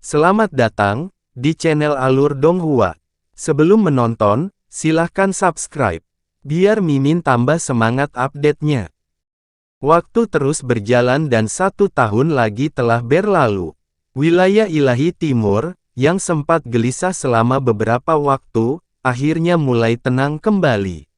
Selamat datang di channel Alur Donghua. Sebelum menonton, silahkan subscribe, biar Mimin tambah semangat update-nya. Waktu terus berjalan dan 1 tahun lagi telah berlalu. Wilayah Ilahi Timur, yang sempat gelisah selama beberapa waktu, akhirnya mulai tenang kembali.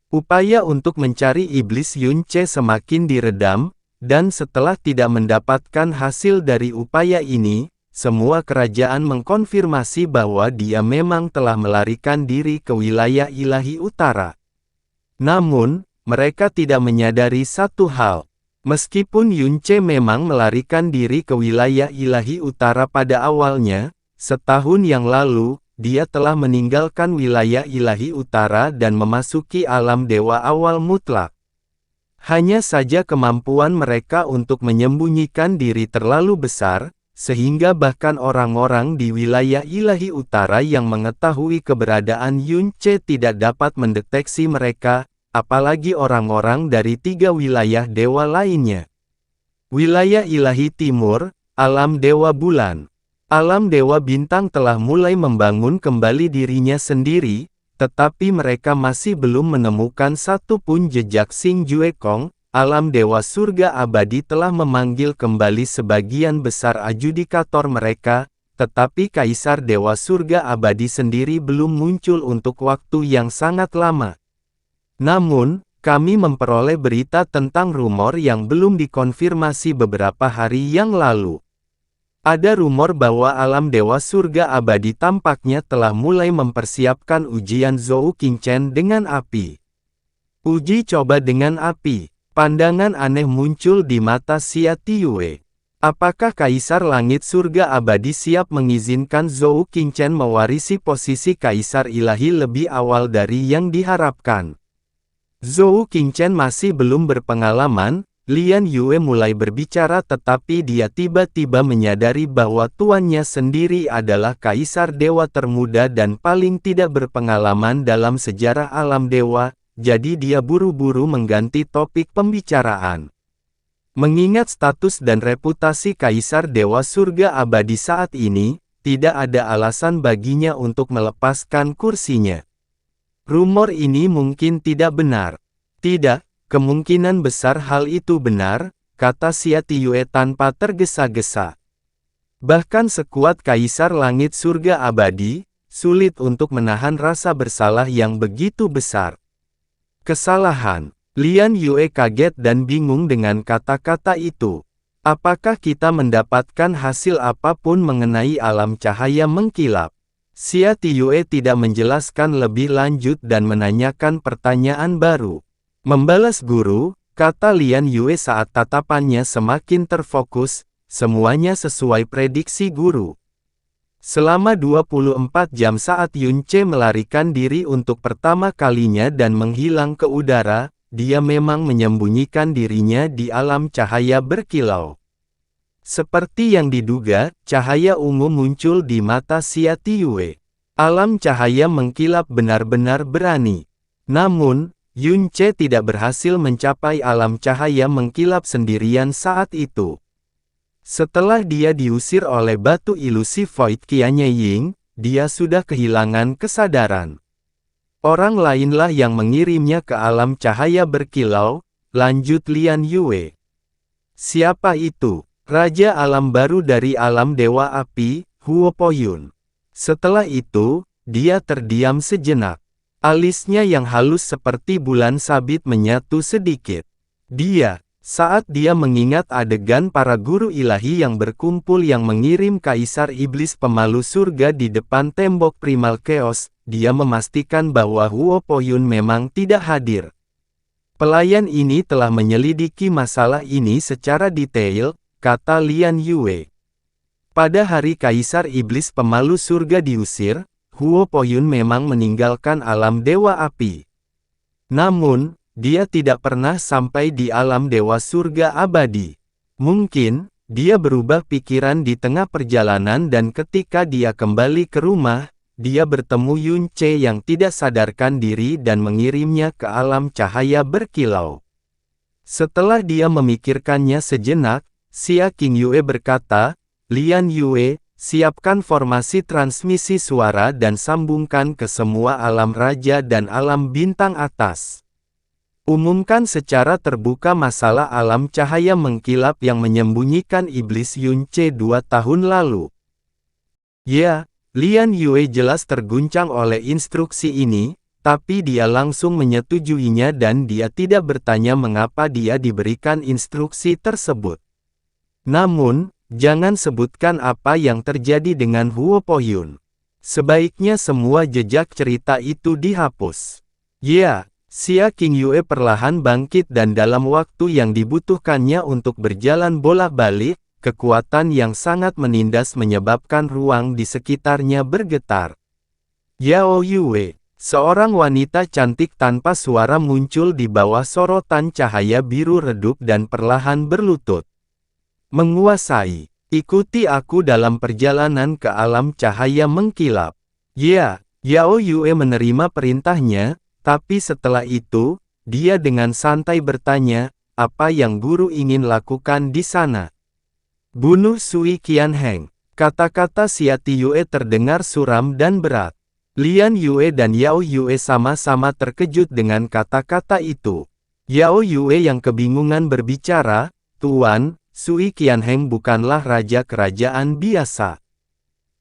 Upaya untuk mencari iblis Yunce semakin diredam, dan setelah tidak mendapatkan hasil dari upaya ini, semua kerajaan mengkonfirmasi bahwa dia memang telah melarikan diri ke wilayah Ilahi Utara. Namun, mereka tidak menyadari satu hal. Meskipun Yunce memang melarikan diri ke wilayah Ilahi Utara pada awalnya, setahun yang lalu, dia telah meninggalkan wilayah Ilahi Utara dan memasuki alam dewa awal mutlak. Hanya saja kemampuan mereka untuk menyembunyikan diri terlalu besar, sehingga bahkan orang-orang di wilayah Ilahi Utara yang mengetahui keberadaan Yunce tidak dapat mendeteksi mereka, apalagi orang-orang dari 3 wilayah dewa lainnya. Wilayah Ilahi Timur, alam dewa bulan. Alam dewa bintang telah mulai membangun kembali dirinya sendiri, tetapi mereka masih belum menemukan satu pun jejak Xing Jue Kong. Alam dewa surga abadi telah memanggil kembali sebagian besar adjudikator mereka, tetapi Kaisar Dewa Surga Abadi sendiri belum muncul untuk waktu yang sangat lama. Namun, kami memperoleh berita tentang rumor yang belum dikonfirmasi beberapa hari yang lalu. Ada rumor bahwa alam dewa surga abadi tampaknya telah mulai mempersiapkan ujian Zhou Qingchen dengan api. Uji coba dengan api. Pandangan aneh muncul di mata Xia Tiyue. Apakah Kaisar Langit Surga Abadi siap mengizinkan Zhou Qingchen mewarisi posisi Kaisar Ilahi lebih awal dari yang diharapkan? Zhou Qingchen masih belum berpengalaman. Lian Yue mulai berbicara tetapi dia tiba-tiba menyadari bahwa tuannya sendiri adalah Kaisar Dewa termuda dan paling tidak berpengalaman dalam sejarah alam dewa, jadi dia buru-buru mengganti topik pembicaraan. Mengingat status dan reputasi Kaisar Dewa Surga Abadi saat ini, tidak ada alasan baginya untuk melepaskan kursinya. Rumor ini mungkin tidak benar. Tidak. Kemungkinan besar hal itu benar, kata Xia Tiyue tanpa tergesa-gesa. Bahkan sekuat Kaisar Langit Surga Abadi, sulit untuk menahan rasa bersalah yang begitu besar. Kesalahan. Lian Yue kaget dan bingung dengan kata-kata itu. Apakah kita mendapatkan hasil apapun mengenai alam cahaya mengkilap? Xia Tiyue tidak menjelaskan lebih lanjut dan menanyakan pertanyaan baru. Membalas guru, kata Lian Yue saat tatapannya semakin terfokus, semuanya sesuai prediksi guru. Selama 24 jam saat Yunce melarikan diri untuk pertama kalinya dan menghilang ke udara, dia memang menyembunyikan dirinya di alam cahaya berkilau. Seperti yang diduga, cahaya ungu muncul di mata Xia Tiyue. Alam cahaya mengkilap benar-benar berani. Namun, Yunce tidak berhasil mencapai alam cahaya mengkilap sendirian saat itu. Setelah dia diusir oleh batu ilusi Void Qianying, dia sudah kehilangan kesadaran. Orang lainlah yang mengirimnya ke alam cahaya berkilau, lanjut Lian Yue. Siapa itu? Raja alam baru dari alam dewa api, Huo Poyun. Setelah itu, dia terdiam sejenak. Alisnya yang halus seperti bulan sabit menyatu sedikit. Saat dia mengingat adegan para guru ilahi yang berkumpul yang mengirim Kaisar Iblis Pemalu Surga di depan tembok Primal Chaos, dia memastikan bahwa Huo Poyun memang tidak hadir. Pelayan ini telah menyelidiki masalah ini secara detail, kata Lian Yue. Pada hari Kaisar Iblis Pemalu Surga diusir, Huo Poyun memang meninggalkan alam dewa api. Namun, dia tidak pernah sampai di alam dewa surga abadi. Mungkin, dia berubah pikiran di tengah perjalanan dan ketika dia kembali ke rumah, dia bertemu Yunce yang tidak sadarkan diri dan mengirimnya ke alam cahaya berkilau. Setelah dia memikirkannya sejenak, Xia Qingyue berkata, Lian Yue, siapkan formasi transmisi suara dan sambungkan ke semua alam raja dan alam bintang atas. Umumkan secara terbuka masalah alam cahaya mengkilap yang menyembunyikan iblis Yunce 2 tahun lalu. Ya, Lian Yue jelas terguncang oleh instruksi ini, tapi dia langsung menyetujuinya dan dia tidak bertanya mengapa dia diberikan instruksi tersebut. Namun, jangan sebutkan apa yang terjadi dengan Huo Pohyun. Sebaiknya semua jejak cerita itu dihapus. Ya. Xia Qingyue perlahan bangkit dan dalam waktu yang dibutuhkannya untuk berjalan bolak-balik, kekuatan yang sangat menindas menyebabkan ruang di sekitarnya bergetar. Yao Yue, seorang wanita cantik tanpa suara muncul di bawah sorotan cahaya biru redup dan perlahan berlutut. Menguasai, ikuti aku dalam perjalanan ke alam cahaya mengkilap. Ya, Yao Yue menerima perintahnya. Tapi setelah itu, dia dengan santai bertanya, apa yang guru ingin lakukan di sana? Bunuh Sui Qianheng. Kata-kata Xia Tiyue terdengar suram dan berat. Lian Yue dan Yao Yue sama-sama terkejut dengan kata-kata itu. Yao Yue yang kebingungan berbicara, Tuan, Sui Qianheng bukanlah raja kerajaan biasa.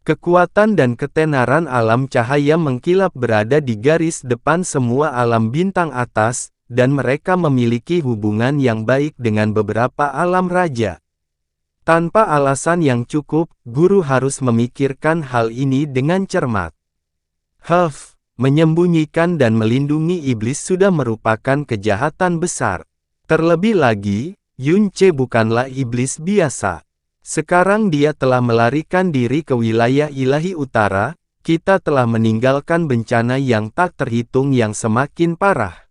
Kekuatan dan ketenaran alam cahaya mengkilap berada di garis depan semua alam bintang atas, dan mereka memiliki hubungan yang baik dengan beberapa alam raja. Tanpa alasan yang cukup, guru harus memikirkan hal ini dengan cermat. Menyembunyikan dan melindungi iblis sudah merupakan kejahatan besar. Terlebih lagi, Yunce bukanlah iblis biasa. Sekarang dia telah melarikan diri ke wilayah ilahi utara, kita telah meninggalkan bencana yang tak terhitung yang semakin parah.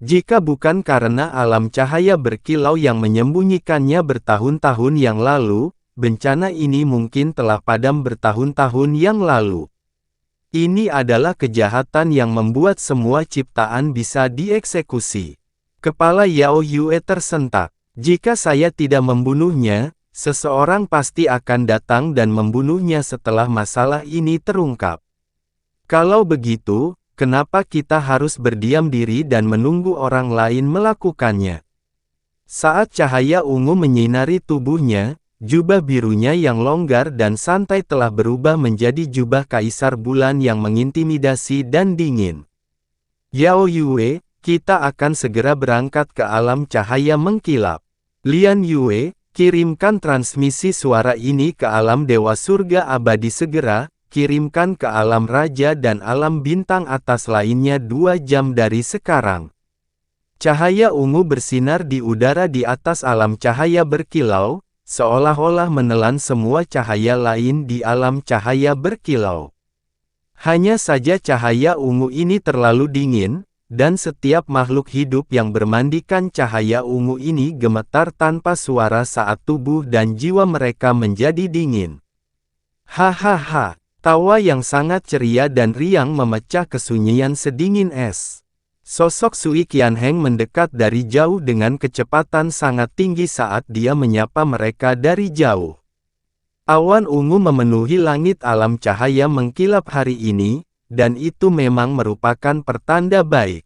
Jika bukan karena alam cahaya berkilau yang menyembunyikannya bertahun-tahun yang lalu, bencana ini mungkin telah padam bertahun-tahun yang lalu. Ini adalah kejahatan yang membuat semua ciptaan bisa dieksekusi. Kepala Yao Yue tersentak. Jika saya tidak membunuhnya, seseorang pasti akan datang dan membunuhnya setelah masalah ini terungkap. Kalau begitu, kenapa kita harus berdiam diri dan menunggu orang lain melakukannya? Saat cahaya ungu menyinari tubuhnya, jubah birunya yang longgar dan santai telah berubah menjadi jubah kaisar bulan yang mengintimidasi dan dingin. Yao Yue, kita akan segera berangkat ke alam cahaya mengkilap. Lian Yue, kirimkan transmisi suara ini ke alam Dewa Surga Abadi segera, kirimkan ke alam Raja dan alam bintang atas lainnya 2 jam dari sekarang. Cahaya ungu bersinar di udara di atas alam cahaya berkilau, seolah-olah menelan semua cahaya lain di alam cahaya berkilau. Hanya saja cahaya ungu ini terlalu dingin, dan setiap makhluk hidup yang bermandikan cahaya ungu ini gemetar tanpa suara saat tubuh dan jiwa mereka menjadi dingin. Hahaha, tawa yang sangat ceria dan riang memecah kesunyian sedingin es. Sosok Sui Qianheng mendekat dari jauh dengan kecepatan sangat tinggi saat dia menyapa mereka dari jauh. Awan ungu memenuhi langit alam cahaya mengkilap hari ini, dan itu memang merupakan pertanda baik.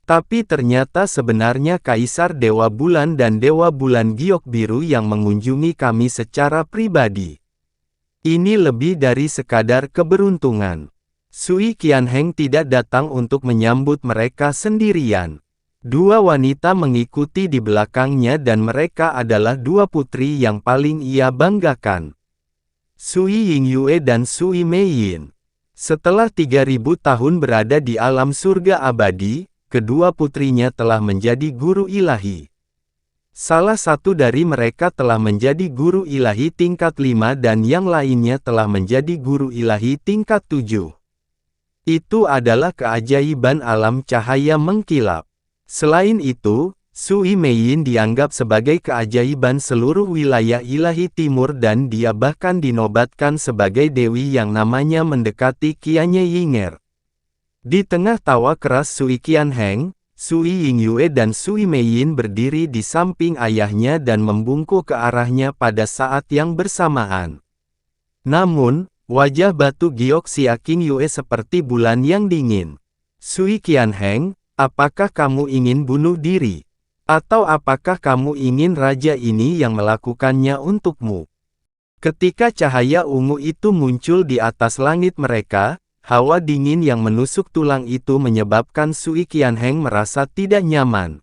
Tapi ternyata sebenarnya Kaisar Dewa Bulan dan Dewa Bulan Giok Biru yang mengunjungi kami secara pribadi. Ini lebih dari sekadar keberuntungan. Sui Qianheng tidak datang untuk menyambut mereka sendirian. 2 wanita mengikuti di belakangnya dan mereka adalah 2 putri yang paling ia banggakan. Sui Yingyue dan Sui Meiyin. Setelah 3000 tahun berada di alam surga abadi, kedua putrinya telah menjadi guru ilahi. Salah satu dari mereka telah menjadi guru ilahi tingkat 5 dan yang lainnya telah menjadi guru ilahi tingkat 7. Itu adalah keajaiban alam cahaya mengkilap. Selain itu, Sui Meiyin dianggap sebagai keajaiban seluruh wilayah ilahi timur dan dia bahkan dinobatkan sebagai dewi yang namanya mendekati Qianye Yinger. Di tengah tawa keras Sui Qianheng, Sui Yingyue dan Sui Meiyin berdiri di samping ayahnya dan membungkuk ke arahnya pada saat yang bersamaan. Namun, wajah batu giok Xia Qingyue seperti bulan yang dingin. Sui Qianheng, apakah kamu ingin bunuh diri? Atau apakah kamu ingin raja ini yang melakukannya untukmu? Ketika cahaya ungu itu muncul di atas langit mereka, hawa dingin yang menusuk tulang itu menyebabkan Sui Qianheng merasa tidak nyaman.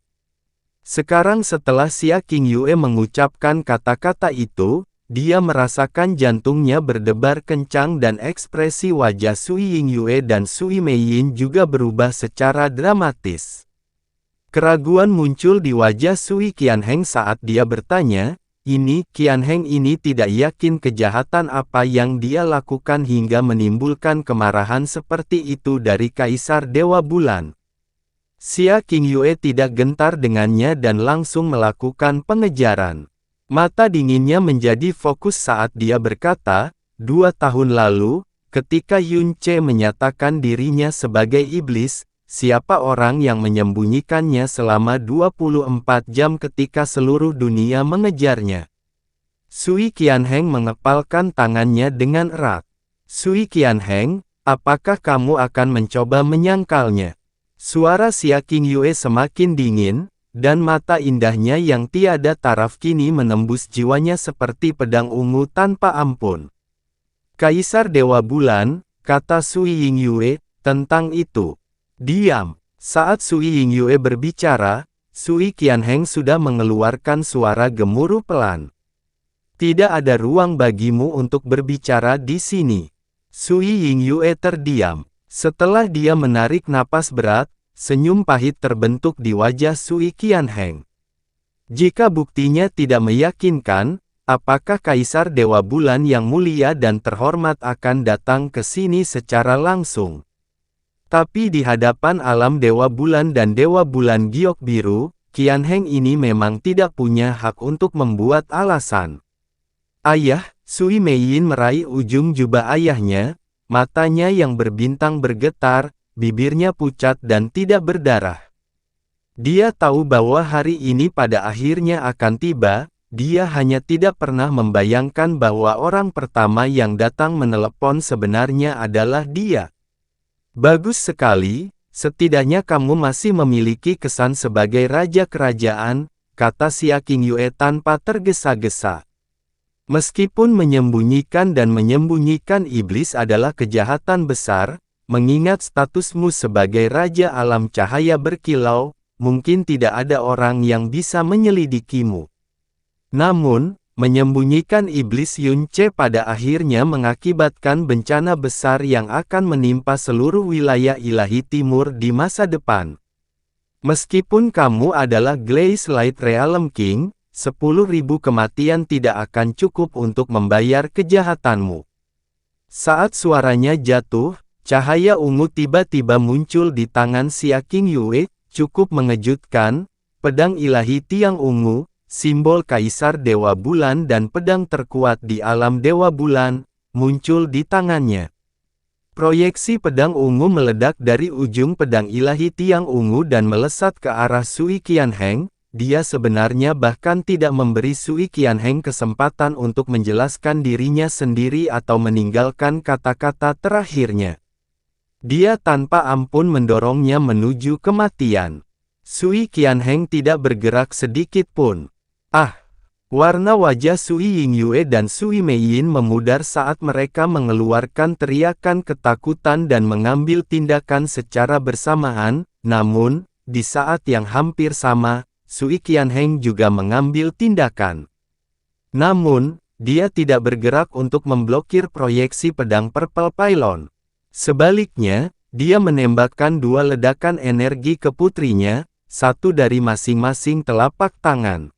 Sekarang setelah Xia Qingyue mengucapkan kata-kata itu, dia merasakan jantungnya berdebar kencang dan ekspresi wajah Sui Yingyue dan Sui Meiyin juga berubah secara dramatis. Keraguan muncul di wajah Sui Qianheng saat dia bertanya, Qianheng ini tidak yakin kejahatan apa yang dia lakukan hingga menimbulkan kemarahan seperti itu dari Kaisar Dewa Bulan. Xia Qingyue tidak gentar dengannya dan langsung melakukan pengejaran. Mata dinginnya menjadi fokus saat dia berkata, 2 tahun lalu, ketika Yun Ce menyatakan dirinya sebagai iblis, siapa orang yang menyembunyikannya selama 24 jam ketika seluruh dunia mengejarnya? Sui Qianheng mengepalkan tangannya dengan erat. Sui Qianheng, apakah kamu akan mencoba menyangkalnya? Suara Xia Qingyue semakin dingin, dan mata indahnya yang tiada taraf kini menembus jiwanya seperti pedang ungu tanpa ampun. Kaisar Dewa Bulan, kata Sui Yingyue, tentang itu. Diam. Saat Sui Yingyue berbicara, Sui Qianheng sudah mengeluarkan suara gemuruh pelan. Tidak ada ruang bagimu untuk berbicara di sini. Sui Yingyue terdiam. Setelah dia menarik napas berat, senyum pahit terbentuk di wajah Sui Qianheng. Jika buktinya tidak meyakinkan, apakah Kaisar Dewa Bulan yang mulia dan terhormat akan datang ke sini secara langsung? Tapi di hadapan alam Dewa Bulan dan Dewa Bulan Giok Biru, Qianheng ini memang tidak punya hak untuk membuat alasan. Ayah, Sui Meiyin meraih ujung jubah ayahnya, matanya yang berbintang bergetar, bibirnya pucat dan tidak berdarah. Dia tahu bahwa hari ini pada akhirnya akan tiba, dia hanya tidak pernah membayangkan bahwa orang pertama yang datang menelepon sebenarnya adalah dia. Bagus sekali, setidaknya kamu masih memiliki kesan sebagai raja kerajaan, kata Xia Qingyue tanpa tergesa-gesa. Meskipun menyembunyikan dan menyembunyikan iblis adalah kejahatan besar, mengingat statusmu sebagai Raja Alam Cahaya Berkilau, mungkin tidak ada orang yang bisa menyelidikimu. Namun, menyembunyikan iblis Yun Ce pada akhirnya mengakibatkan bencana besar yang akan menimpa seluruh wilayah ilahi timur di masa depan. Meskipun kamu adalah Glaze Light Realm King, 10.000 kematian tidak akan cukup untuk membayar kejahatanmu. Saat suaranya jatuh, cahaya ungu tiba-tiba muncul di tangan Xia Qingyue, cukup mengejutkan. Pedang ilahi tiang ungu, simbol Kaisar Dewa Bulan dan pedang terkuat di alam Dewa Bulan, muncul di tangannya. Proyeksi pedang ungu meledak dari ujung pedang ilahi tiang ungu dan melesat ke arah Sui Qianheng. Dia sebenarnya bahkan tidak memberi Sui Qianheng kesempatan untuk menjelaskan dirinya sendiri atau meninggalkan kata-kata terakhirnya. Dia tanpa ampun mendorongnya menuju kematian. Sui Qianheng tidak bergerak sedikit pun. Warna wajah Sui Yingyue dan Sui Meiyin memudar saat mereka mengeluarkan teriakan ketakutan dan mengambil tindakan secara bersamaan, namun, di saat yang hampir sama, Sui Qianheng juga mengambil tindakan. Namun, dia tidak bergerak untuk memblokir proyeksi pedang Purple Pylon. Sebaliknya, dia menembakkan 2 ledakan energi ke putrinya, satu dari masing-masing telapak tangan.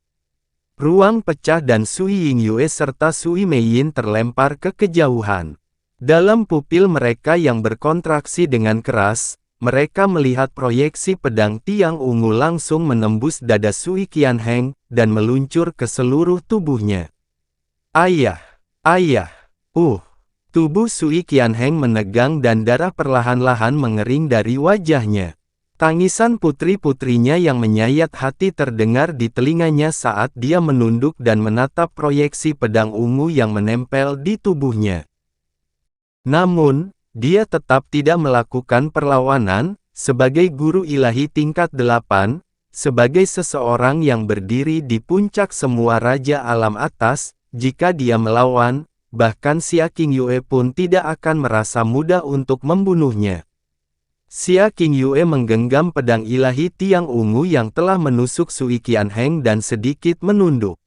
Ruang pecah dan Sui Yingyue serta Sui Meiyin terlempar ke kejauhan. Dalam pupil mereka yang berkontraksi dengan keras, mereka melihat proyeksi pedang tiang ungu langsung menembus dada Sui Qianheng, dan meluncur ke seluruh tubuhnya. Ayah! Ayah! Tubuh Sui Qianheng menegang dan darah perlahan-lahan mengering dari wajahnya. Tangisan putri-putrinya yang menyayat hati terdengar di telinganya saat dia menunduk dan menatap proyeksi pedang ungu yang menempel di tubuhnya. Namun, dia tetap tidak melakukan perlawanan, sebagai guru ilahi tingkat 8, sebagai seseorang yang berdiri di puncak semua raja alam atas, jika dia melawan, bahkan Xia Qingyue pun tidak akan merasa mudah untuk membunuhnya. Xia Qingyue menggenggam pedang ilahi tiang ungu yang telah menusuk Sui Qianheng dan sedikit menunduk.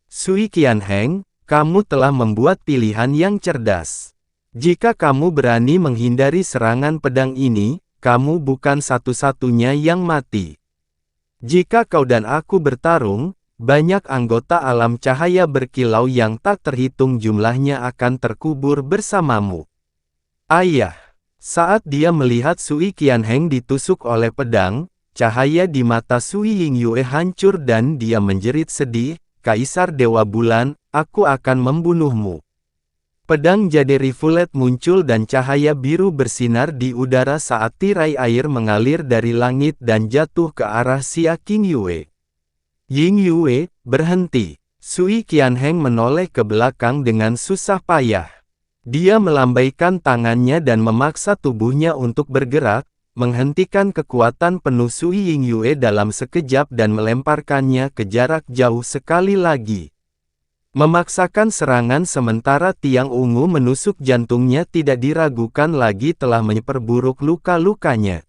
Sui Qianheng, kamu telah membuat pilihan yang cerdas. Jika kamu berani menghindari serangan pedang ini, kamu bukan satu-satunya yang mati. Jika kau dan aku bertarung, banyak anggota alam cahaya berkilau yang tak terhitung jumlahnya akan terkubur bersamamu. Ayah, saat dia melihat Sui Qianheng ditusuk oleh pedang, cahaya di mata Sui Yingyue hancur dan dia menjerit sedih, Kaisar Dewa Bulan, aku akan membunuhmu. Pedang jade rivulet muncul dan cahaya biru bersinar di udara saat tirai air mengalir dari langit dan jatuh ke arah Xia Qingyue. Yingyue, berhenti. Sui Qianheng menoleh ke belakang dengan susah payah. Dia melambaikan tangannya dan memaksa tubuhnya untuk bergerak, menghentikan kekuatan penuh Sui Yingyue dalam sekejap dan melemparkannya ke jarak jauh sekali lagi. Memaksakan serangan sementara tiang ungu menusuk jantungnya tidak diragukan lagi telah memperburuk luka-lukanya.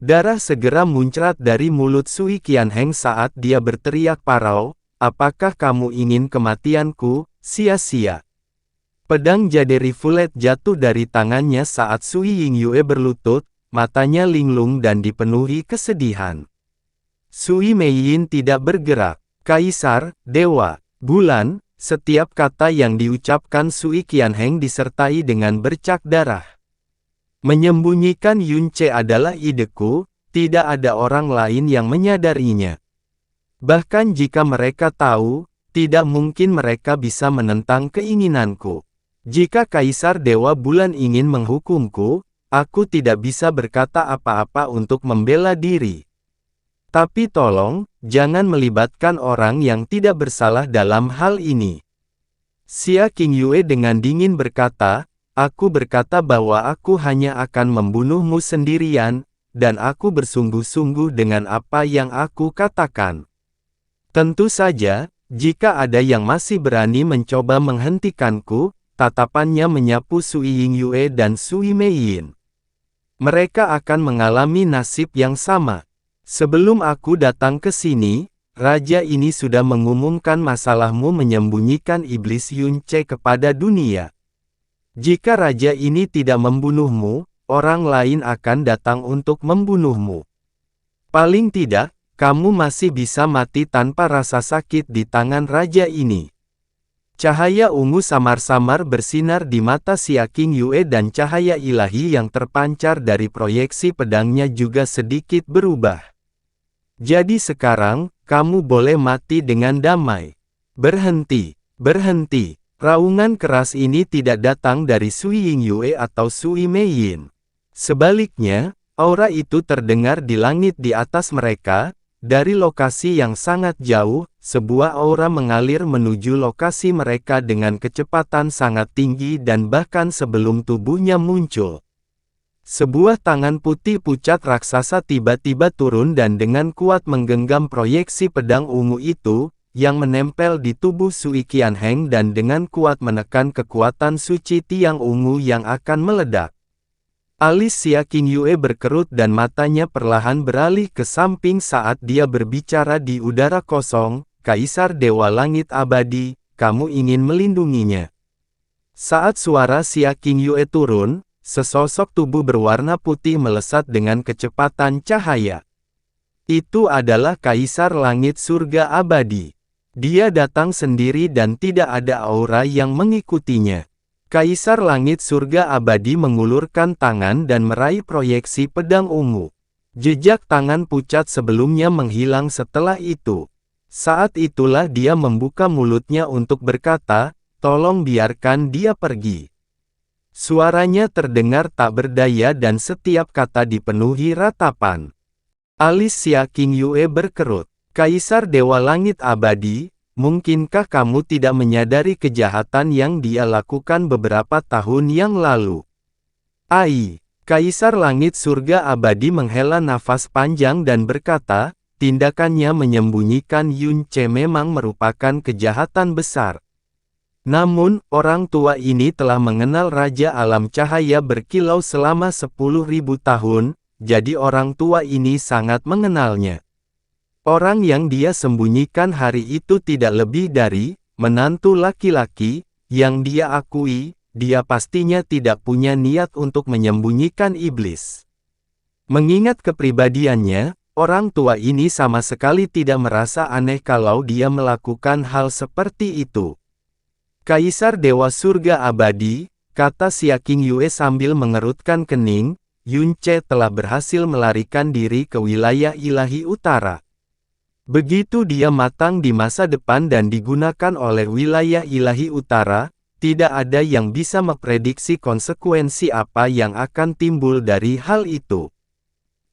Darah segera muncrat dari mulut Sui Qianheng saat dia berteriak parau, apakah kamu ingin kematianku, sia-sia. Pedang jade rivulet jatuh dari tangannya saat Sui Yingyue berlutut, matanya linglung dan dipenuhi kesedihan. Sui Meiyin tidak bergerak. Kaisar, Dewa Bulan, setiap kata yang diucapkan Sui Qianheng disertai dengan bercak darah. Menyembunyikan Yun Ce adalah ideku, tidak ada orang lain yang menyadarinya. Bahkan jika mereka tahu, tidak mungkin mereka bisa menentang keinginanku. Jika Kaisar Dewa Bulan ingin menghukumku, aku tidak bisa berkata apa-apa untuk membela diri. Tapi tolong, jangan melibatkan orang yang tidak bersalah dalam hal ini. Xia Qingyue dengan dingin berkata, aku berkata bahwa aku hanya akan membunuhmu sendirian, dan aku bersungguh-sungguh dengan apa yang aku katakan. Tentu saja, jika ada yang masih berani mencoba menghentikanku, tatapannya menyapu Sui Yingyue dan Sui Meiyin. Mereka akan mengalami nasib yang sama. Sebelum aku datang ke sini, raja ini sudah mengumumkan masalahmu menyembunyikan iblis Yun Ce kepada dunia. Jika raja ini tidak membunuhmu, orang lain akan datang untuk membunuhmu. Paling tidak, kamu masih bisa mati tanpa rasa sakit di tangan raja ini. Cahaya ungu samar-samar bersinar di mata Xia Qingyue dan cahaya ilahi yang terpancar dari proyeksi pedangnya juga sedikit berubah. Jadi sekarang, kamu boleh mati dengan damai. Berhenti, berhenti. Raungan keras ini tidak datang dari Sui Yingyue atau Sui Meiyin. Sebaliknya, aura itu terdengar di langit di atas mereka, dari lokasi yang sangat jauh, sebuah aura mengalir menuju lokasi mereka dengan kecepatan sangat tinggi dan bahkan sebelum tubuhnya muncul. Sebuah tangan putih pucat raksasa tiba-tiba turun dan dengan kuat menggenggam proyeksi pedang ungu itu, yang menempel di tubuh Sui Qianheng dan dengan kuat menekan kekuatan suci tiang ungu yang akan meledak. Alis Xia Qingyue berkerut dan matanya perlahan beralih ke samping saat dia berbicara di udara kosong, Kaisar Dewa Langit Abadi, kamu ingin melindunginya. Saat suara Xia Qingyue turun, sesosok tubuh berwarna putih melesat dengan kecepatan cahaya. Itu adalah Kaisar Langit Surga Abadi. Dia datang sendiri dan tidak ada aura yang mengikutinya. Kaisar Langit Surga Abadi mengulurkan tangan dan meraih proyeksi pedang ungu. Jejak tangan pucat sebelumnya menghilang setelah itu. Saat itulah dia membuka mulutnya untuk berkata, tolong biarkan dia pergi. Suaranya terdengar tak berdaya dan setiap kata dipenuhi ratapan. Alis Xia Qingyue berkerut. Kaisar Dewa Langit Abadi, mungkinkah kamu tidak menyadari kejahatan yang dia lakukan beberapa tahun yang lalu? Ai, Kaisar Langit Surga Abadi menghela nafas panjang dan berkata, tindakannya menyembunyikan Yun Ce memang merupakan kejahatan besar. Namun, orang tua ini telah mengenal Raja Alam Cahaya berkilau selama 10.000 tahun, jadi orang tua ini sangat mengenalnya. Orang yang dia sembunyikan hari itu tidak lebih dari menantu laki-laki yang dia akui. Dia pastinya tidak punya niat untuk menyembunyikan iblis. Mengingat kepribadiannya, orang tua ini sama sekali tidak merasa aneh kalau dia melakukan hal seperti itu. Kaisar Dewa Surga Abadi, kata Xia Qingyue sambil mengerutkan kening, Yun Ce telah berhasil melarikan diri ke wilayah ilahi utara. Begitu dia matang di masa depan dan digunakan oleh wilayah ilahi utara, tidak ada yang bisa memprediksi konsekuensi apa yang akan timbul dari hal itu.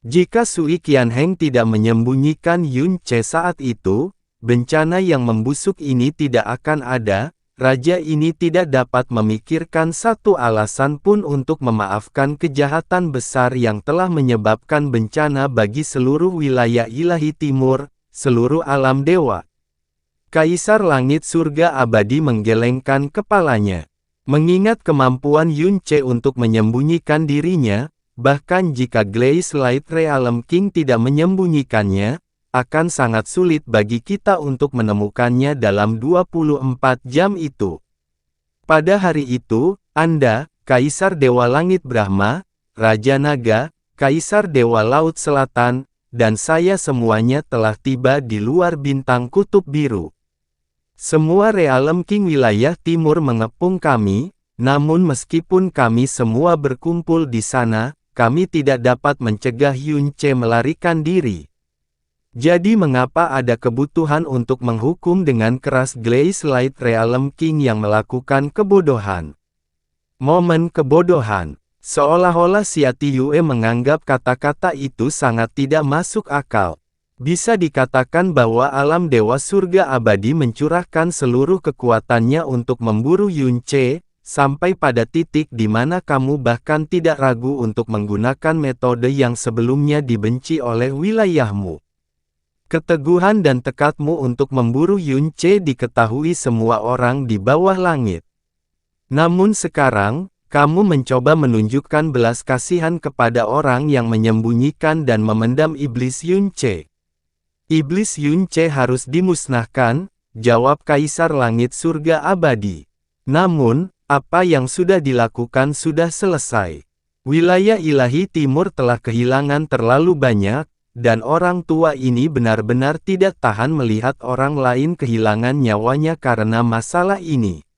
Jika Sui Qianheng tidak menyembunyikan Yun Ce saat itu, bencana yang membusuk ini tidak akan ada. Raja ini tidak dapat memikirkan satu alasan pun untuk memaafkan kejahatan besar yang telah menyebabkan bencana bagi seluruh wilayah ilahi timur, seluruh alam dewa. Kaisar Langit Surga Abadi menggelengkan kepalanya. Mengingat kemampuan Yun Ce untuk menyembunyikan dirinya, bahkan jika Glaze Light Realm King tidak menyembunyikannya, akan sangat sulit bagi kita untuk menemukannya dalam 24 jam itu. Pada hari itu, Anda, Kaisar Dewa Langit Brahma, Raja Naga, Kaisar Dewa Laut Selatan, dan saya semuanya telah tiba di luar bintang kutub biru. Semua Realm King wilayah timur mengepung kami, namun meskipun kami semua berkumpul di sana, kami tidak dapat mencegah Yun Ce melarikan diri. Jadi mengapa ada kebutuhan untuk menghukum dengan keras Glaze Light Realm King yang melakukan kebodohan? Momen kebodohan. Seolah-olah Xia Tiyue menganggap kata-kata itu sangat tidak masuk akal. Bisa dikatakan bahwa alam Dewa Surga Abadi mencurahkan seluruh kekuatannya untuk memburu Yun Ce, sampai pada titik di mana kamu bahkan tidak ragu untuk menggunakan metode yang sebelumnya dibenci oleh wilayahmu. Keteguhan dan tekadmu untuk memburu Yun Ce diketahui semua orang di bawah langit. Namun sekarang, kamu mencoba menunjukkan belas kasihan kepada orang yang menyembunyikan dan memendam iblis Yun Ce. Iblis Yun Ce harus dimusnahkan, jawab Kaisar Langit Surga Abadi. Namun, apa yang sudah dilakukan sudah selesai. Wilayah ilahi timur telah kehilangan terlalu banyak, dan orang tua ini benar-benar tidak tahan melihat orang lain kehilangan nyawanya karena masalah ini.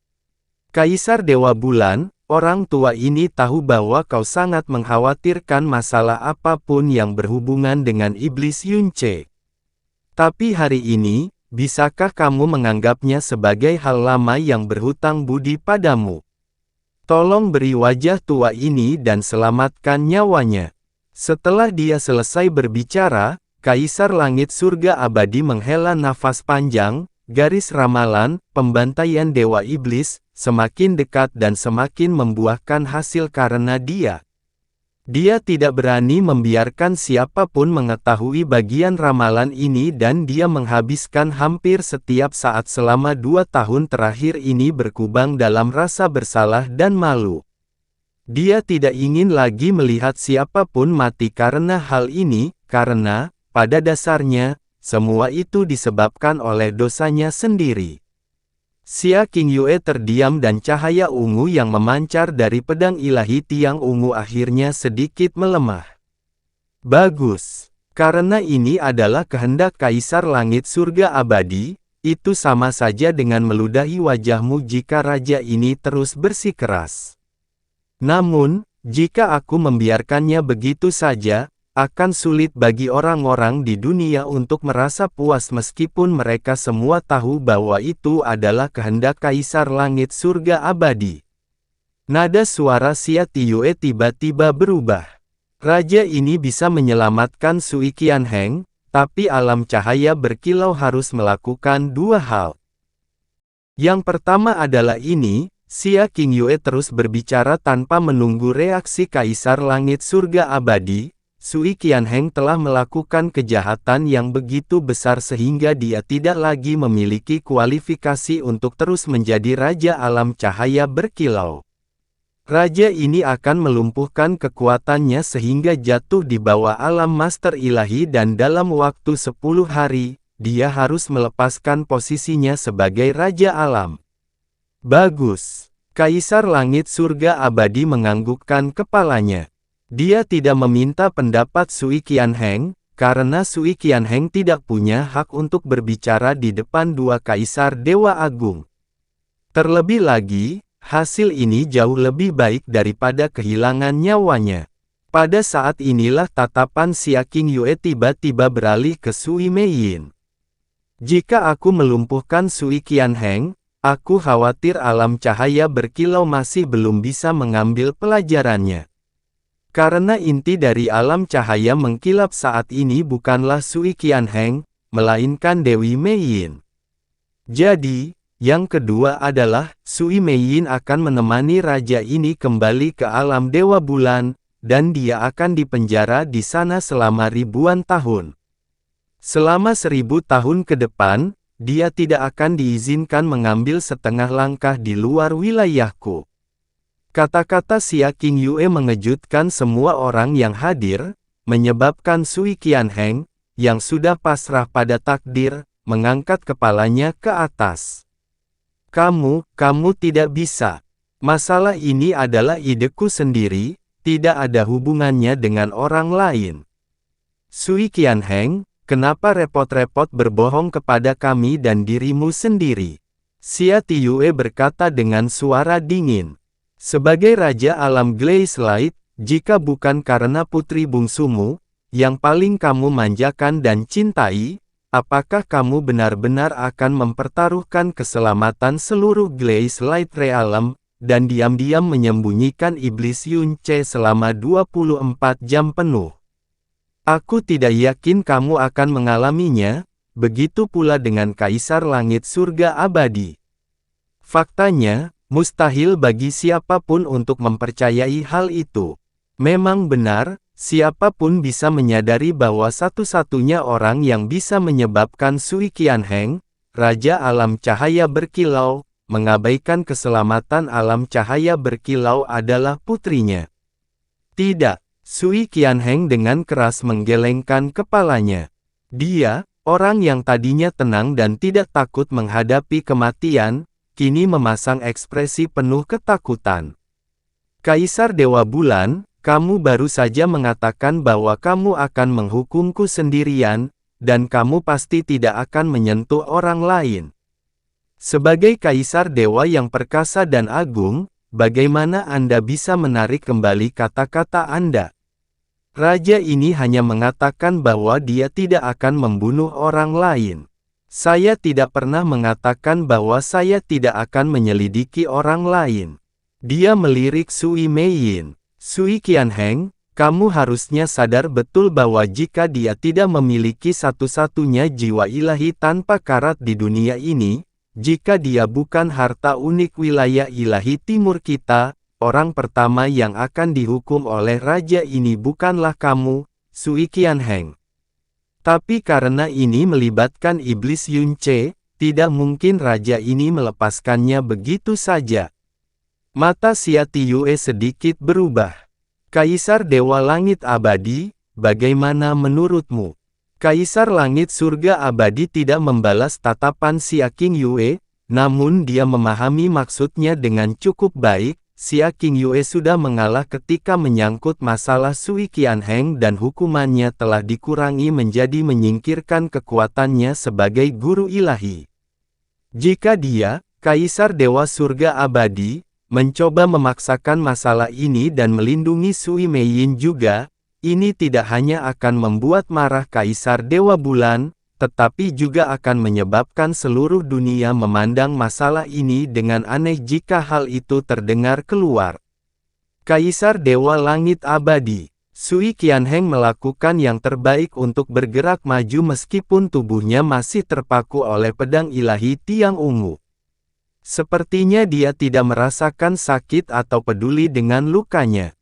Kaisar Dewa Bulan, orang tua ini tahu bahwa kau sangat mengkhawatirkan masalah apapun yang berhubungan dengan iblis Yun Ce. Tapi hari ini, bisakah kamu menganggapnya sebagai hal lama yang berhutang budi padamu? Tolong beri wajah tua ini dan selamatkan nyawanya. Setelah dia selesai berbicara, Kaisar Langit Surga Abadi menghela nafas panjang, garis ramalan, pembantaian Dewa Iblis, semakin dekat dan semakin membuahkan hasil karena Dia tidak berani membiarkan siapapun mengetahui bagian ramalan ini dan dia menghabiskan hampir setiap saat selama 2 tahun terakhir ini berkubang dalam rasa bersalah dan malu. Dia tidak ingin lagi melihat siapapun mati karena hal ini, karena, pada dasarnya, semua itu disebabkan oleh dosanya sendiri. Xia Qingyue terdiam dan cahaya ungu yang memancar dari pedang ilahi tiang ungu akhirnya sedikit melemah. Bagus. Karena ini adalah kehendak Kaisar Langit Surga Abadi, itu sama saja dengan meludahi wajahmu jika raja ini terus bersikeras. Namun, jika aku membiarkannya begitu saja, akan sulit bagi orang-orang di dunia untuk merasa puas meskipun mereka semua tahu bahwa itu adalah kehendak Kaisar Langit Surga Abadi. Nada suara Xia Tiyue tiba-tiba berubah. Raja ini bisa menyelamatkan Sui Qianheng, tapi alam cahaya berkilau harus melakukan 2 hal. Yang pertama adalah ini, Xia Qingyue terus berbicara tanpa menunggu reaksi Kaisar Langit Surga Abadi. Sui Qianheng telah melakukan kejahatan yang begitu besar sehingga dia tidak lagi memiliki kualifikasi untuk terus menjadi Raja Alam Cahaya Berkilau. Raja ini akan melumpuhkan kekuatannya sehingga jatuh di bawah alam Master Ilahi dan dalam waktu 10 hari, dia harus melepaskan posisinya sebagai Raja Alam. Bagus. Kaisar Langit Surga Abadi menganggukkan kepalanya. Dia tidak meminta pendapat Sui Qianheng, karena Sui Qianheng tidak punya hak untuk berbicara di depan dua Kaisar Dewa Agung. Terlebih lagi, hasil ini jauh lebih baik daripada kehilangan nyawanya. Pada saat inilah tatapan Xia Qingyue tiba-tiba beralih ke Sui Meiyin. Jika aku melumpuhkan Sui Qianheng, aku khawatir alam cahaya berkilau masih belum bisa mengambil pelajarannya. Karena inti dari alam cahaya mengkilap saat ini bukanlah Sui Qianheng, melainkan Dewi Meiyin. Jadi, yang kedua adalah, Sui Meiyin akan menemani raja ini kembali ke alam Dewa Bulan, dan dia akan dipenjara di sana selama ribuan tahun. Selama 1000 tahun ke depan, dia tidak akan diizinkan mengambil setengah langkah di luar wilayahku. Kata-kata Xia Qingyue mengejutkan semua orang yang hadir, menyebabkan Sui Qianheng, yang sudah pasrah pada takdir, mengangkat kepalanya ke atas. Kamu tidak bisa. Masalah ini adalah ideku sendiri, tidak ada hubungannya dengan orang lain. Sui Qianheng, kenapa repot-repot berbohong kepada kami dan dirimu sendiri? Xia Tiyue berkata dengan suara dingin. Sebagai Raja Alam Glaze Light, jika bukan karena putri bungsumu, yang paling kamu manjakan dan cintai, apakah kamu benar-benar akan mempertaruhkan keselamatan seluruh Glaze Light Realm, dan diam-diam menyembunyikan Iblis Yunce selama 24 jam penuh? Aku tidak yakin kamu akan mengalaminya, begitu pula dengan Kaisar Langit Surga Abadi. Faktanya, mustahil bagi siapapun untuk mempercayai hal itu. Memang benar, siapapun bisa menyadari bahwa satu-satunya orang yang bisa menyebabkan Sui Qianheng, Raja Alam Cahaya Berkilau, mengabaikan keselamatan alam cahaya berkilau adalah putrinya. Tidak, Sui Qianheng dengan keras menggelengkan kepalanya. Dia, orang yang tadinya tenang dan tidak takut menghadapi kematian, kini memasang ekspresi penuh ketakutan. Kaisar Dewa Bulan, kamu baru saja mengatakan bahwa kamu akan menghukumku sendirian, dan kamu pasti tidak akan menyentuh orang lain. Sebagai Kaisar Dewa yang perkasa dan agung, bagaimana Anda bisa menarik kembali kata-kata Anda? Raja ini hanya mengatakan bahwa dia tidak akan membunuh orang lain. Saya tidak pernah mengatakan bahwa saya tidak akan menyelidiki orang lain. Dia melirik Sui Meiyin. Sui Qianheng, kamu harusnya sadar betul bahwa jika dia tidak memiliki satu-satunya jiwa ilahi tanpa karat di dunia ini, jika dia bukan harta unik wilayah ilahi timur kita, orang pertama yang akan dihukum oleh raja ini bukanlah kamu, Sui Qianheng. Tapi karena ini melibatkan Iblis Yunce, tidak mungkin raja ini melepaskannya begitu saja. Mata Xia Tiyue sedikit berubah. Kaisar Dewa Langit Abadi, bagaimana menurutmu? Kaisar Langit Surga Abadi tidak membalas tatapan Xia Qingyue, namun dia memahami maksudnya dengan cukup baik. Xia Qingyue sudah mengalah ketika menyangkut masalah Sui Qianheng dan hukumannya telah dikurangi menjadi menyingkirkan kekuatannya sebagai guru ilahi. Jika dia, Kaisar Dewa Surga Abadi, mencoba memaksakan masalah ini dan melindungi Sui Meiyin juga, ini tidak hanya akan membuat marah Kaisar Dewa Bulan, tetapi juga akan menyebabkan seluruh dunia memandang masalah ini dengan aneh jika hal itu terdengar keluar. Kaisar Dewa Langit Abadi, Sui Qianheng melakukan yang terbaik untuk bergerak maju meskipun tubuhnya masih terpaku oleh pedang ilahi Tiang Ungu. Sepertinya dia tidak merasakan sakit atau peduli dengan lukanya.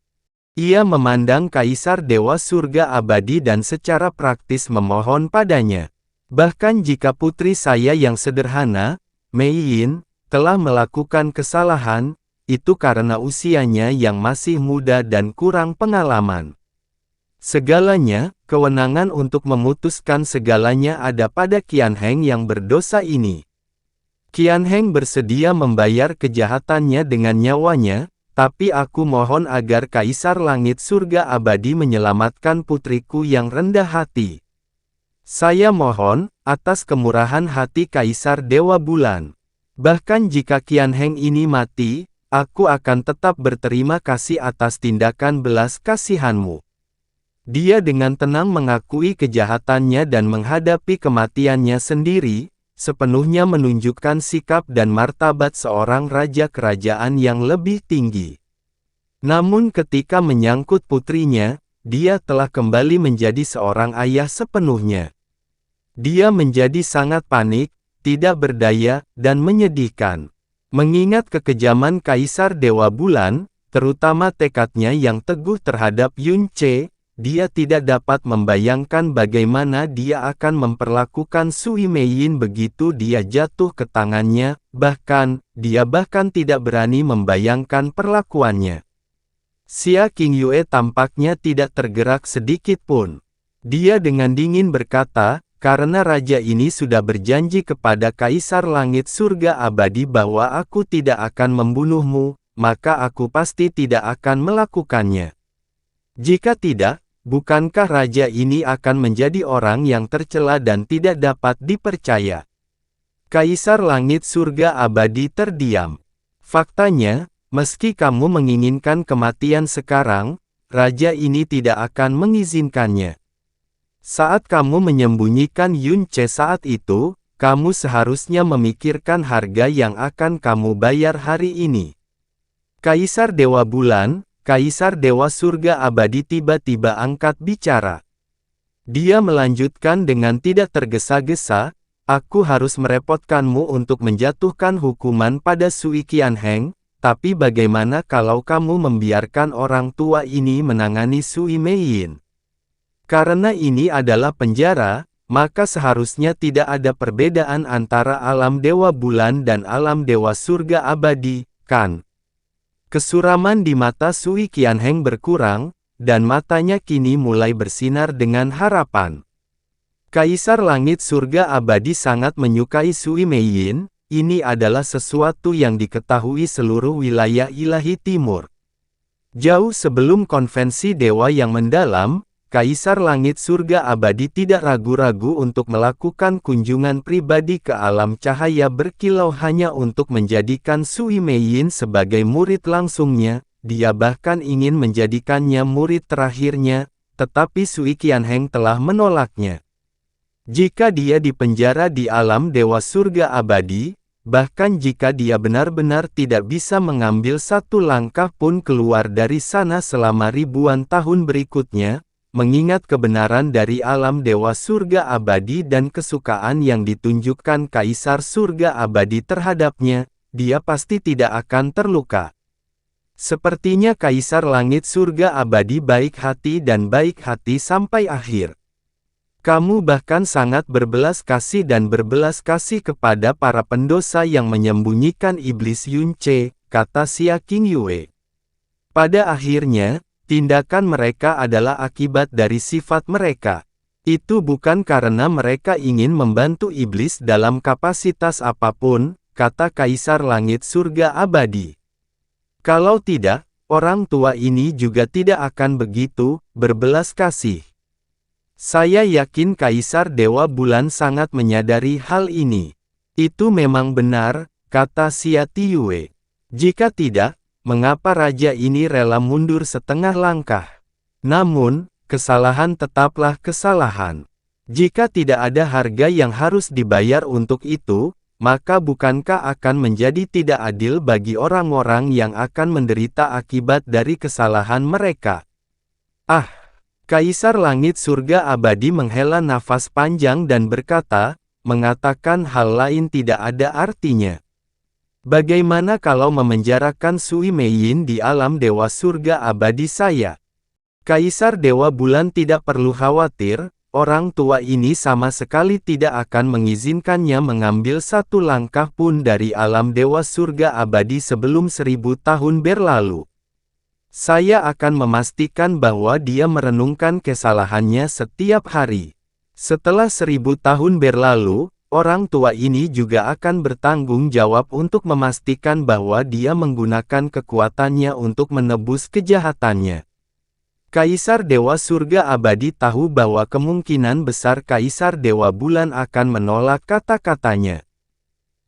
Ia memandang Kaisar Dewa Surga Abadi dan secara praktis memohon padanya. Bahkan jika putri saya yang sederhana, Mei Yin, telah melakukan kesalahan, itu karena usianya yang masih muda dan kurang pengalaman. Segalanya, kewenangan untuk memutuskan segalanya ada pada Qianheng yang berdosa ini. Qianheng bersedia membayar kejahatannya dengan nyawanya, tapi aku mohon agar Kaisar Langit Surga Abadi menyelamatkan putriku yang rendah hati. Saya mohon, atas kemurahan hati Kaisar Dewa Bulan. Bahkan jika Qianheng ini mati, aku akan tetap berterima kasih atas tindakan belas kasihanmu. Dia dengan tenang mengakui kejahatannya dan menghadapi kematiannya sendiri, sepenuhnya menunjukkan sikap dan martabat seorang raja kerajaan yang lebih tinggi. Namun ketika menyangkut putrinya, dia telah kembali menjadi seorang ayah sepenuhnya. Dia menjadi sangat panik, tidak berdaya, dan menyedihkan. Mengingat kekejaman Kaisar Dewa Bulan, terutama tekadnya yang teguh terhadap Yun Ce, dia tidak dapat membayangkan bagaimana dia akan memperlakukan Sui Meiyin begitu dia jatuh ke tangannya, dia bahkan tidak berani membayangkan perlakuannya. Xia Qingyue tampaknya tidak tergerak sedikit pun. Dia dengan dingin berkata, karena raja ini sudah berjanji kepada Kaisar Langit Surga Abadi bahwa aku tidak akan membunuhmu, maka aku pasti tidak akan melakukannya. Jika tidak, bukankah raja ini akan menjadi orang yang tercela dan tidak dapat dipercaya? Kaisar Langit Surga Abadi terdiam. Faktanya, meski kamu menginginkan kematian sekarang, raja ini tidak akan mengizinkannya. Saat kamu menyembunyikan Yun Ce saat itu, kamu seharusnya memikirkan harga yang akan kamu bayar hari ini. Kaisar Dewa Bulan, Kaisar Dewa Surga Abadi tiba-tiba angkat bicara. Dia melanjutkan dengan tidak tergesa-gesa, aku harus merepotkanmu untuk menjatuhkan hukuman pada Sui Qianheng, tapi bagaimana kalau kamu membiarkan orang tua ini menangani Sui Meiyin? Karena ini adalah penjara, maka seharusnya tidak ada perbedaan antara alam Dewa Bulan dan alam Dewa Surga Abadi, kan? Kesuraman di mata Sui Qianheng berkurang, dan matanya kini mulai bersinar dengan harapan. Kaisar Langit Surga Abadi sangat menyukai Sui Meiyin, ini adalah sesuatu yang diketahui seluruh wilayah ilahi timur. Jauh sebelum konvensi dewa yang mendalam, Kaisar Langit Surga Abadi tidak ragu-ragu untuk melakukan kunjungan pribadi ke alam cahaya berkilau hanya untuk menjadikan Sui Meiyin sebagai murid langsungnya, dia bahkan ingin menjadikannya murid terakhirnya, tetapi Sui Qianheng telah menolaknya. Jika dia dipenjara di alam Dewa Surga Abadi, bahkan jika dia benar-benar tidak bisa mengambil satu langkah pun keluar dari sana selama ribuan tahun berikutnya, mengingat kebenaran dari alam Dewa Surga Abadi dan kesukaan yang ditunjukkan Kaisar Surga Abadi terhadapnya, dia pasti tidak akan terluka. Sepertinya Kaisar Langit Surga Abadi baik hati dan baik hati sampai akhir. Kamu bahkan sangat berbelas kasih dan berbelas kasih kepada para pendosa yang menyembunyikan iblis Yun Ce, kata Xia Qingyue. Pada akhirnya, tindakan mereka adalah akibat dari sifat mereka. Itu bukan karena mereka ingin membantu iblis dalam kapasitas apapun, kata Kaisar Langit Surga Abadi. Kalau tidak, orang tua ini juga tidak akan begitu berbelas kasih. Saya yakin Kaisar Dewa Bulan sangat menyadari hal ini. Itu memang benar, kata Xia Tiyue. Jika tidak, mengapa raja ini rela mundur setengah langkah? Namun, kesalahan tetaplah kesalahan. Jika tidak ada harga yang harus dibayar untuk itu, maka bukankah akan menjadi tidak adil bagi orang-orang yang akan menderita akibat dari kesalahan mereka? Kaisar Langit Surga Abadi menghela nafas panjang dan berkata, mengatakan hal lain tidak ada artinya. Bagaimana kalau memenjarakan Sui Meiyin di alam dewa surga abadi saya? Kaisar Dewa Bulan tidak perlu khawatir, orang tua ini sama sekali tidak akan mengizinkannya mengambil satu langkah pun dari alam dewa surga abadi sebelum 1000 tahun berlalu. Saya akan memastikan bahwa dia merenungkan kesalahannya setiap hari. Setelah 1000 tahun berlalu, orang tua ini juga akan bertanggung jawab untuk memastikan bahwa dia menggunakan kekuatannya untuk menebus kejahatannya. Kaisar Dewa Surga Abadi tahu bahwa kemungkinan besar Kaisar Dewa Bulan akan menolak kata-katanya.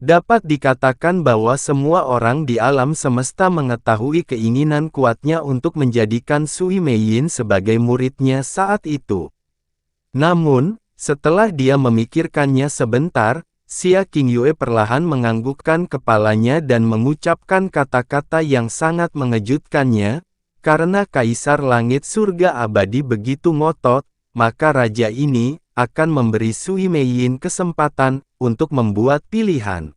Dapat dikatakan bahwa semua orang di alam semesta mengetahui keinginan kuatnya untuk menjadikan Sui Meiyin sebagai muridnya saat itu. Namun, setelah dia memikirkannya sebentar, Xia Qingyue perlahan menganggukkan kepalanya dan mengucapkan kata-kata yang sangat mengejutkannya, karena Kaisar Langit Surga Abadi begitu ngotot, maka raja ini akan memberi Sui Meiyin kesempatan untuk membuat pilihan.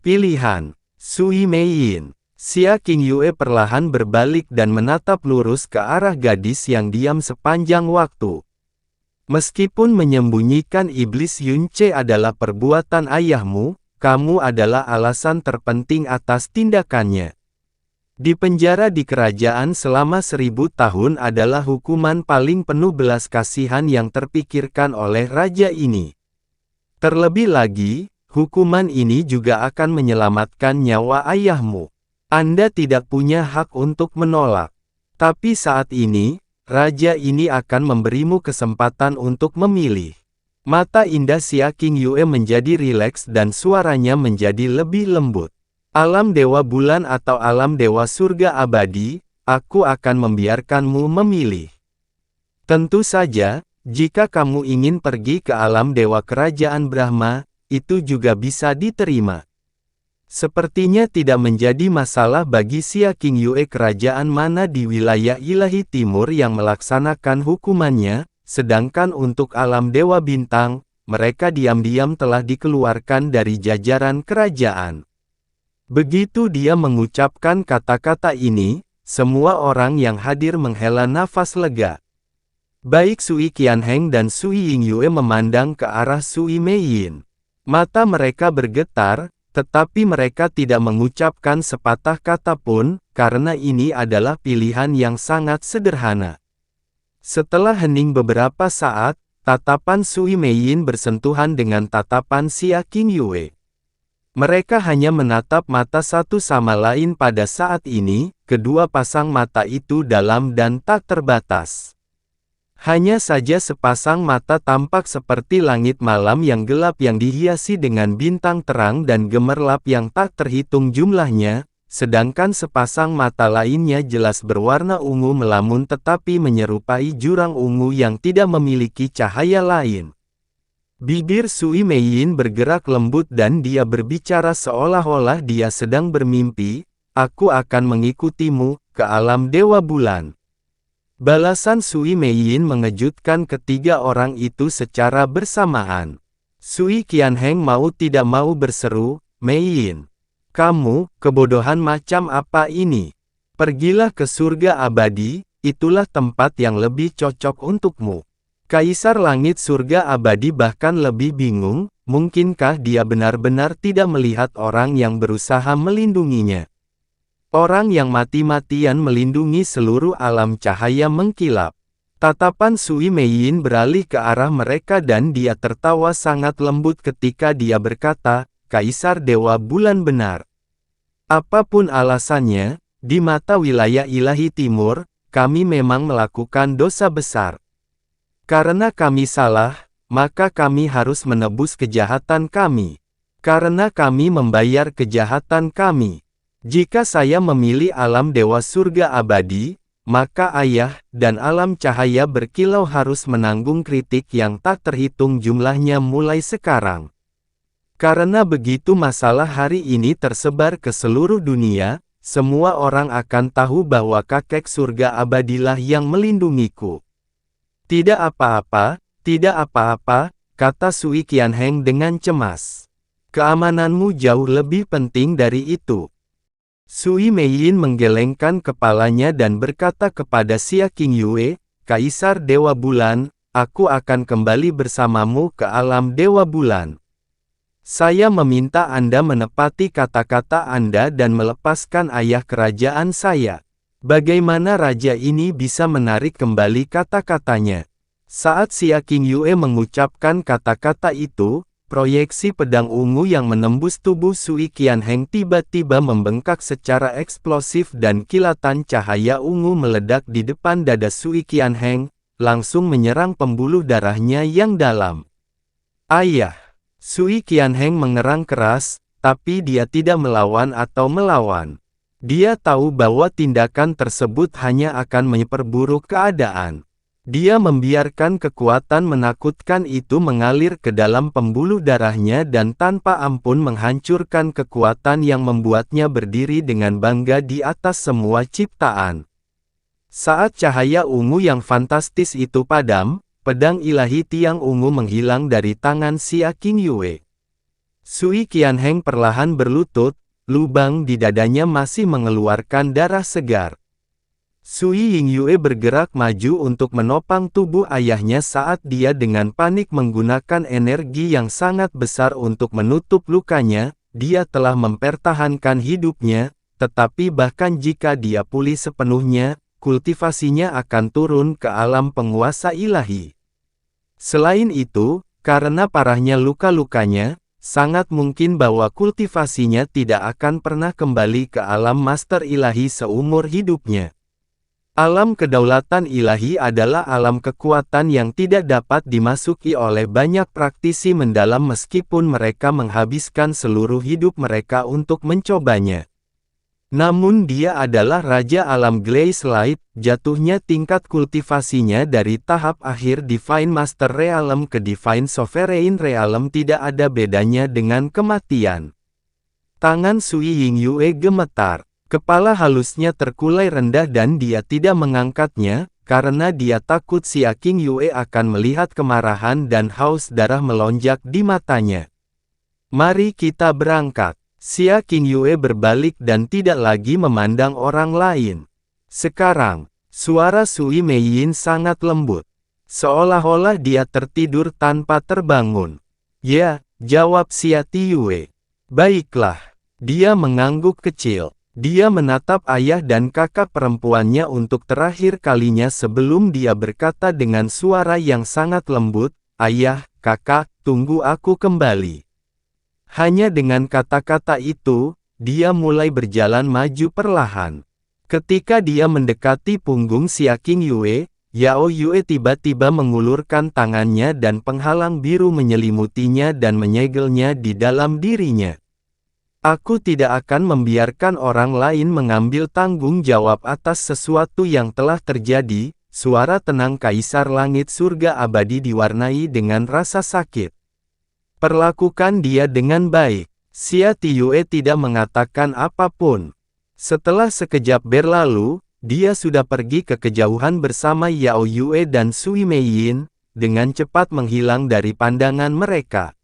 Pilihan, Sui Meiyin. Xia Qingyue perlahan berbalik dan menatap lurus ke arah gadis yang diam sepanjang waktu. Meskipun menyembunyikan iblis Yunce adalah perbuatan ayahmu, kamu adalah alasan terpenting atas tindakannya. Dipenjara di kerajaan selama 1000 tahun adalah hukuman paling penuh belas kasihan yang terpikirkan oleh raja ini. Terlebih lagi, hukuman ini juga akan menyelamatkan nyawa ayahmu. Anda tidak punya hak untuk menolak. Tapi saat ini, raja ini akan memberimu kesempatan untuk memilih. Mata indah Xia Qingyue menjadi rileks dan suaranya menjadi lebih lembut. Alam Dewa Bulan atau alam Dewa Surga Abadi, aku akan membiarkanmu memilih. Tentu saja, jika kamu ingin pergi ke alam Dewa Kerajaan Brahma, itu juga bisa diterima. Sepertinya tidak menjadi masalah bagi Xia Qingyue kerajaan mana di wilayah ilahi timur yang melaksanakan hukumannya, sedangkan untuk alam Dewa Bintang, mereka diam-diam telah dikeluarkan dari jajaran kerajaan. Begitu dia mengucapkan kata-kata ini, semua orang yang hadir menghela nafas lega. Baik Sui Qianheng dan Sui Yingyue memandang ke arah Sui Meiyin. Mata mereka bergetar, tetapi mereka tidak mengucapkan sepatah kata pun, karena ini adalah pilihan yang sangat sederhana. Setelah hening beberapa saat, tatapan Sui Meiyin bersentuhan dengan tatapan Xia Qingyue. Mereka hanya menatap mata satu sama lain pada saat ini, kedua pasang mata itu dalam dan tak terbatas. Hanya saja sepasang mata tampak seperti langit malam yang gelap yang dihiasi dengan bintang terang dan gemerlap yang tak terhitung jumlahnya, sedangkan sepasang mata lainnya jelas berwarna ungu melamun tetapi menyerupai jurang ungu yang tidak memiliki cahaya lain. Bibir Sui Meiyin bergerak lembut dan dia berbicara seolah-olah dia sedang bermimpi, aku akan mengikutimu ke alam Dewa Bulan. Balasan Sui Meiyin mengejutkan ketiga orang itu secara bersamaan. Sui Qianheng mau tidak mau berseru, Meiyin, kamu, kebodohan macam apa ini? Pergilah ke surga abadi, itulah tempat yang lebih cocok untukmu. Kaisar Langit Surga Abadi bahkan lebih bingung, mungkinkah dia benar-benar tidak melihat orang yang berusaha melindunginya. Orang yang mati-matian melindungi seluruh alam cahaya mengkilap. Tatapan Sui Meiyin beralih ke arah mereka dan dia tertawa sangat lembut ketika dia berkata, Kaisar Dewa Bulan benar. Apapun alasannya, di mata wilayah ilahi timur, kami memang melakukan dosa besar. Karena kami salah, maka kami harus menebus kejahatan kami. Karena kami membayar kejahatan kami. Jika saya memilih alam Dewa Surga Abadi, maka ayah dan alam cahaya berkilau harus menanggung kritik yang tak terhitung jumlahnya mulai sekarang. Karena begitu masalah hari ini tersebar ke seluruh dunia, semua orang akan tahu bahwa kakek surga abadilah yang melindungiku. Tidak apa-apa, kata Sui Qianheng dengan cemas. Keamananmu jauh lebih penting dari itu. Sui Meiyin menggelengkan kepalanya dan berkata kepada Xia Qingyue, Kaisar Dewa Bulan, aku akan kembali bersamamu ke alam Dewa Bulan. Saya meminta Anda menepati kata-kata Anda dan melepaskan ayah kerajaan saya. Bagaimana raja ini bisa menarik kembali kata-katanya? Saat Xia Qingyue mengucapkan kata-kata itu, proyeksi pedang ungu yang menembus tubuh Sui Qianheng tiba-tiba membengkak secara eksplosif dan kilatan cahaya ungu meledak di depan dada Sui Qianheng, langsung menyerang pembuluh darahnya yang dalam. Ayah! Sui Qianheng mengerang keras, tapi dia tidak melawan atau melawan. Dia tahu bahwa tindakan tersebut hanya akan memperburuk keadaan. Dia membiarkan kekuatan menakutkan itu mengalir ke dalam pembuluh darahnya dan tanpa ampun menghancurkan kekuatan yang membuatnya berdiri dengan bangga di atas semua ciptaan. Saat cahaya ungu yang fantastis itu padam, pedang ilahi tiang ungu menghilang dari tangan Xia Qingyue. Sui Qianheng perlahan berlutut, lubang di dadanya masih mengeluarkan darah segar. Sui Yingyue bergerak maju untuk menopang tubuh ayahnya saat dia dengan panik menggunakan energi yang sangat besar untuk menutup lukanya. Dia telah mempertahankan hidupnya, tetapi bahkan jika dia pulih sepenuhnya, kultivasinya akan turun ke alam penguasa ilahi. Selain itu, karena parahnya luka-lukanya, sangat mungkin bahwa kultivasinya tidak akan pernah kembali ke alam master ilahi seumur hidupnya. Alam kedaulatan ilahi adalah alam kekuatan yang tidak dapat dimasuki oleh banyak praktisi mendalam meskipun mereka menghabiskan seluruh hidup mereka untuk mencobanya. Namun dia adalah Raja Alam Glaze Light, jatuhnya tingkat kultivasinya dari tahap akhir Divine Master Realm ke Divine Sovereign Realm tidak ada bedanya dengan kematian. Tangan Sui Yingyue gemetar. Kepala halusnya terkulai rendah dan dia tidak mengangkatnya, karena dia takut Xia Qingyue akan melihat kemarahan dan haus darah melonjak di matanya. Mari kita berangkat. Xia Qingyue berbalik dan tidak lagi memandang orang lain. Sekarang, suara Sui Meiyin sangat lembut. Seolah-olah dia tertidur tanpa terbangun. Ya, jawab Xia Qingyue. Baiklah. Dia mengangguk kecil. Dia menatap ayah dan kakak perempuannya untuk terakhir kalinya sebelum dia berkata dengan suara yang sangat lembut, Ayah, kakak, tunggu aku kembali. Hanya dengan kata-kata itu, dia mulai berjalan maju perlahan. Ketika dia mendekati punggung Xia Qingyue, Yao Yue tiba-tiba mengulurkan tangannya dan penghalang biru menyelimutinya dan menyegelnya di dalam dirinya. Aku tidak akan membiarkan orang lain mengambil tanggung jawab atas sesuatu yang telah terjadi, suara tenang Kaisar Langit Surga Abadi diwarnai dengan rasa sakit. Perlakukan dia dengan baik. Xia Qingyue tidak mengatakan apapun. Setelah sekejap berlalu, dia sudah pergi ke kejauhan bersama Yao Yue dan Sui Meiyin, dengan cepat menghilang dari pandangan mereka.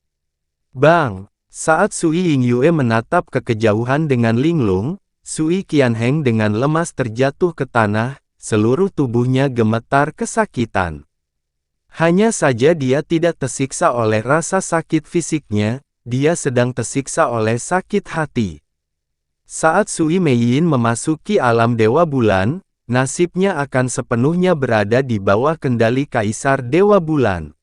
Bang! Saat Sui Yingyue menatap ke kejauhan dengan linglung, Sui Qianheng dengan lemas terjatuh ke tanah, seluruh tubuhnya gemetar kesakitan. Hanya saja dia tidak tersiksa oleh rasa sakit fisiknya, dia sedang tersiksa oleh sakit hati. Saat Sui Meiyin memasuki alam Dewa Bulan, nasibnya akan sepenuhnya berada di bawah kendali Kaisar Dewa Bulan.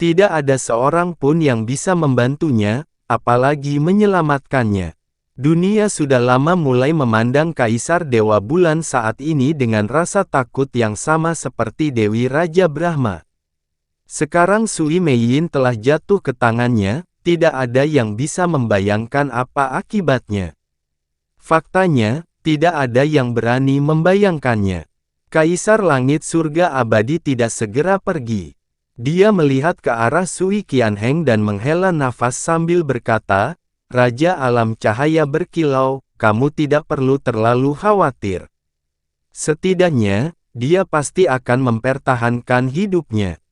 Tidak ada seorang pun yang bisa membantunya, apalagi menyelamatkannya. Dunia sudah lama mulai memandang Kaisar Dewa Bulan saat ini dengan rasa takut yang sama seperti Dewi Raja Brahma. Sekarang Sui Meiyin telah jatuh ke tangannya, tidak ada yang bisa membayangkan apa akibatnya. Faktanya, tidak ada yang berani membayangkannya. Kaisar Langit Surga Abadi tidak segera pergi. Dia melihat ke arah Sui Qianheng dan menghela nafas sambil berkata, Raja Alam Cahaya berkilau, kamu tidak perlu terlalu khawatir. Setidaknya, dia pasti akan mempertahankan hidupnya.